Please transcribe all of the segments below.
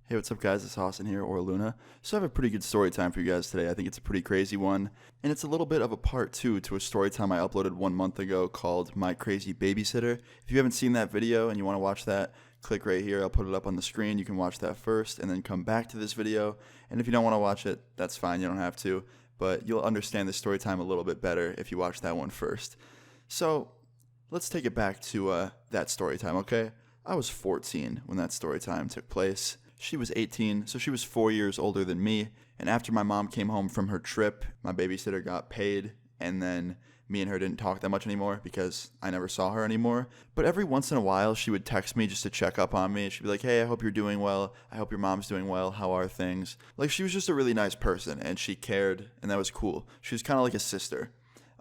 Hey, what's up, guys? It's Austin here, or Luna. So I have a pretty good story time for you guys today. I think it's a pretty crazy one, and it's a little bit of a part two to a story time I uploaded 1 month ago called My Crazy Babysitter. If you haven't seen that video and you want to watch that, click right here. I'll put it up on the screen. You can watch that first, and then come back to this video. And if you don't want to watch it, that's fine. You don't have to, but you'll understand the story time a little bit better if you watch that one first. So let's take it back to that story time, okay? I was 14 when that story time took place. She was 18, so she was 4 years older than me. And after my mom came home from her trip, my babysitter got paid, and then me and her didn't talk that much anymore because I never saw her anymore. But every once in a while, she would text me just to check up on me. She'd be like, hey, I hope you're doing well. I hope your mom's doing well. How are things? Like, she was just a really nice person, and she cared, and that was cool. She was kind of like a sister.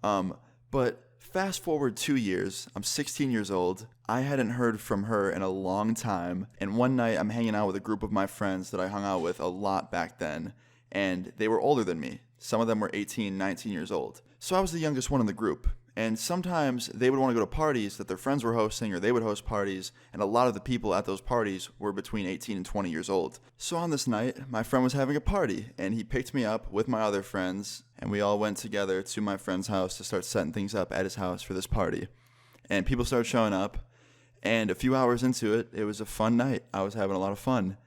But fast forward 2 years, I'm 16 years old. I hadn't heard from her in a long time, and one night I'm hanging out with a group of my friends that I hung out with a lot back then, and they were older than me. Some of them were 18, 19 years old. So I was the youngest one in the group, and sometimes they would want to go to parties that their friends were hosting, or they would host parties, and a lot of the people at those parties were between 18 and 20 years old. So on this night, my friend was having a party, and he picked me up with my other friends, and we all went together to my friend's house to start setting things up at his house for this party. And people started showing up, and a few hours into it, it was a fun night. I was having a lot of fun.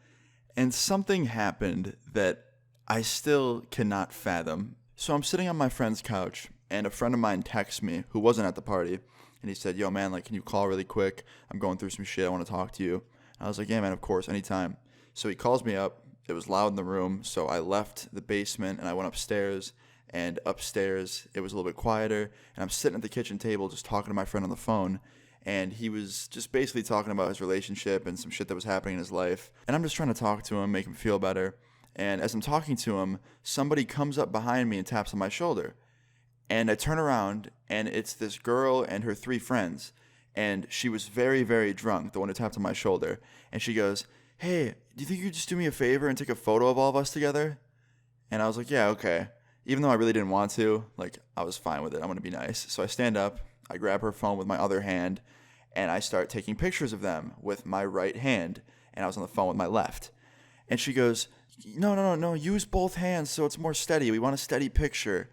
And something happened that I still cannot fathom. So I'm sitting on my friend's couch, and a friend of mine texts me who wasn't at the party, and he said, yo, man, like, can you call really quick? I'm going through some shit. I want to talk to you. And I was like, yeah, man, of course, anytime. So he calls me up. It was loud in the room, so I left the basement, and I went upstairs. And upstairs, it was a little bit quieter, and I'm sitting at the kitchen table just talking to my friend on the phone, and he was just basically talking about his relationship and some shit that was happening in his life. And I'm just trying to talk to him, make him feel better. And as I'm talking to him, somebody comes up behind me and taps on my shoulder. And I turn around, and it's this girl and her 3 friends. And she was very, very drunk, the one who tapped on my shoulder. And she goes, hey, do you think you could just do me a favor and take a photo of all of us together? And I was like, yeah, okay. Even though I really didn't want to, like, I was fine with it. I'm going to be nice. So I stand up, I grab her phone with my other hand, and I start taking pictures of them with my right hand. And I was on the phone with my left. And she goes, no, use both hands so it's more steady. We want a steady picture.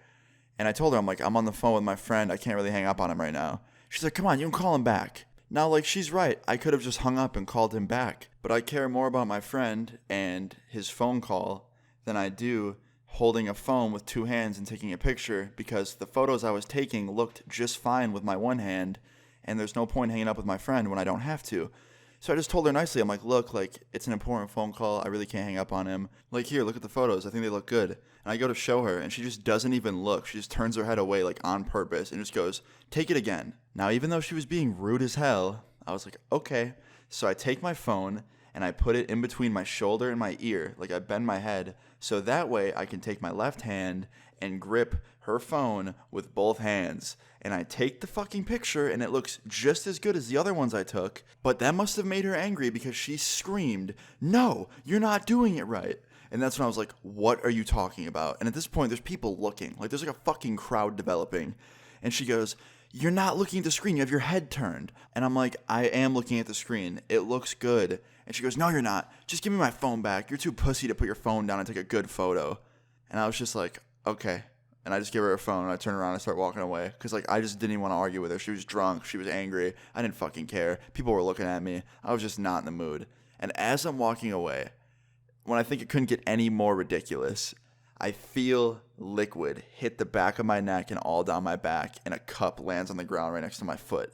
And I told her, I'm like, I'm on the phone with my friend. I can't really hang up on him right now. She's like, come on, you can call him back. Now, like, she's right. I could have just hung up and called him back. But I care more about my friend and his phone call than I do holding a phone with 2 hands and taking a picture, because the photos I was taking looked just fine with my one hand, and there's no point hanging up with my friend when I don't have to. So I just told her nicely, I'm like, look, like, it's an important phone call. I really can't hang up on him. Like, here, look at the photos. I think they look good. And I go to show her, and she just doesn't even look. She just turns her head away, like, on purpose, and just goes, take it again. Now, even though she was being rude as hell, I was like, okay. So I take my phone, and I put it in between my shoulder and my ear. Like, I bend my head, so that way I can take my left hand and grip her phone with both hands. And I take the fucking picture, and it looks just as good as the other ones I took. But that must have made her angry, because she screamed, no, you're not doing it right. And that's when I was like, what are you talking about? And at this point, there's people looking. Like, there's like a fucking crowd developing. And she goes, you're not looking at the screen. You have your head turned. And I'm like, I am looking at the screen. It looks good. And she goes, no, you're not. Just give me my phone back. You're too pussy to put your phone down and take a good photo. And I was just like, okay. And I just give her a phone, and I turn around and start walking away. Because, like, I just didn't even want to argue with her. She was drunk. She was angry. I didn't fucking care. People were looking at me. I was just not in the mood. And as I'm walking away, when I think it couldn't get any more ridiculous, I feel liquid hit the back of my neck and all down my back, and a cup lands on the ground right next to my foot.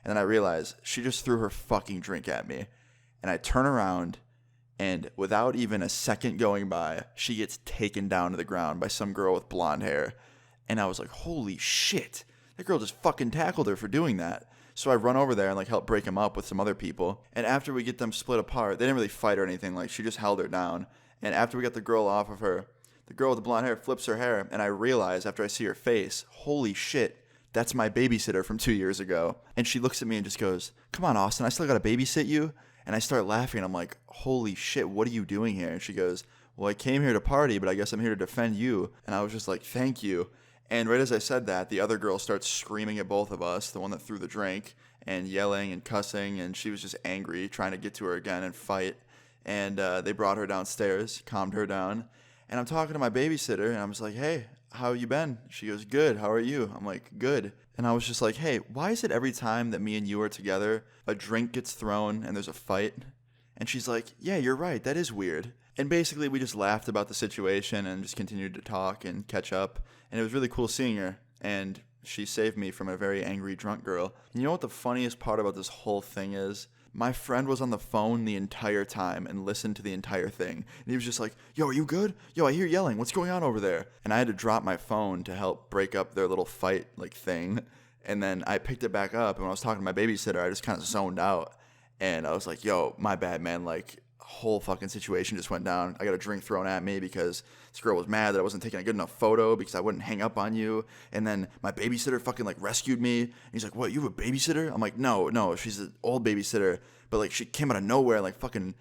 And then I realize she just threw her fucking drink at me. And I turn around, and without even a second going by, she gets taken down to the ground by some girl with blonde hair. And I was like, holy shit. That girl just fucking tackled her for doing that. So I run over there and, like, help break him up with some other people. And after we get them split apart, they didn't really fight or anything. Like, she just held her down. And after we got the girl off of her, the girl with the blonde hair flips her hair. And I realize after I see her face, holy shit, that's my babysitter from 2 years ago. And she looks at me and just goes, come on, Austin, I still got to babysit you? And I start laughing. I'm like, holy shit, what are you doing here? And she goes, well, I came here to party, but I guess I'm here to defend you. And I was just like, thank you. And right as I said that, the other girl starts screaming at both of us, the one that threw the drink, and yelling and cussing. And she was just angry, trying to get to her again and fight. and they brought her downstairs, calmed her down, and I'm talking to my babysitter, and I'm just like, hey, how you been? She goes, good, how are you? I'm like, good. And I was just like, hey, why is it every time that me and you are together, a drink gets thrown and there's a fight? And she's like, yeah, you're right, that is weird. And basically we just laughed about the situation and just continued to talk and catch up, and it was really cool seeing her, and she saved me from a very angry drunk girl. And you know what the funniest part about this whole thing is? My friend was on the phone the entire time and listened to the entire thing. And he was just like, yo, are you good? Yo, I hear yelling. What's going on over there? And I had to drop my phone to help break up their little fight thing. And then I picked it back up. And when I was talking to my babysitter, I just kind of zoned out. And I was like, yo, my bad, man. Whole fucking situation just went down. I got a drink thrown at me because this girl was mad that I wasn't taking a good enough photo because I wouldn't hang up on you. And then my babysitter fucking rescued me. And he's like, what, you have a babysitter? I'm like, no, she's an old babysitter. But she came out of nowhere and fucking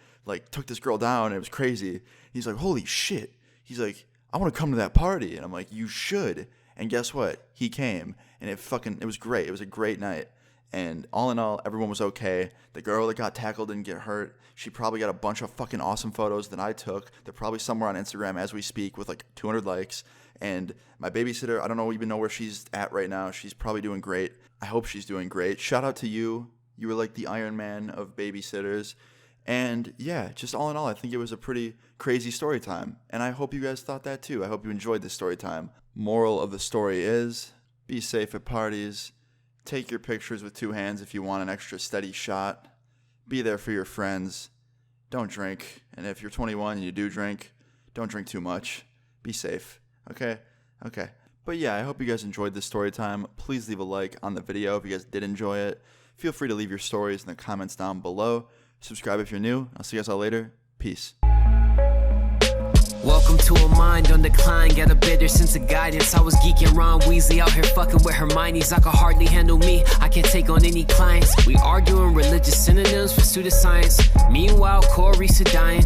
took this girl down, and it was crazy. He's like, holy shit. He's like, I want to come to that party. And I'm like, you should. And guess what? He came, and it was great. It was a great night. And all in all, everyone was okay. The girl that got tackled didn't get hurt. She probably got a bunch of fucking awesome photos that I took. They're probably somewhere on Instagram as we speak with 200 likes. And my babysitter, I don't even know where she's at right now. She's probably doing great. I hope she's doing great. Shout out to you. You were the Iron Man of babysitters. And yeah, just all in all, I think it was a pretty crazy story time. And I hope you guys thought that too. I hope you enjoyed this story time. Moral of the story is, be safe at parties. Take your pictures with two hands if you want an extra steady shot. Be there for your friends. Don't drink. And if you're 21 and you do drink, don't drink too much. Be safe. Okay? But yeah, I hope you guys enjoyed this story time. Please leave a like on the video if you guys did enjoy it. Feel free to leave your stories in the comments down below. Subscribe if you're new. I'll see you guys all later. Peace. Welcome to a mind on decline. Got a better sense of guidance. I was geeking Ron Weasley out here fucking with Hermione's. I could hardly handle me. I can't take on any clients. We arguing religious synonyms for pseudoscience. Meanwhile, Corey's dying.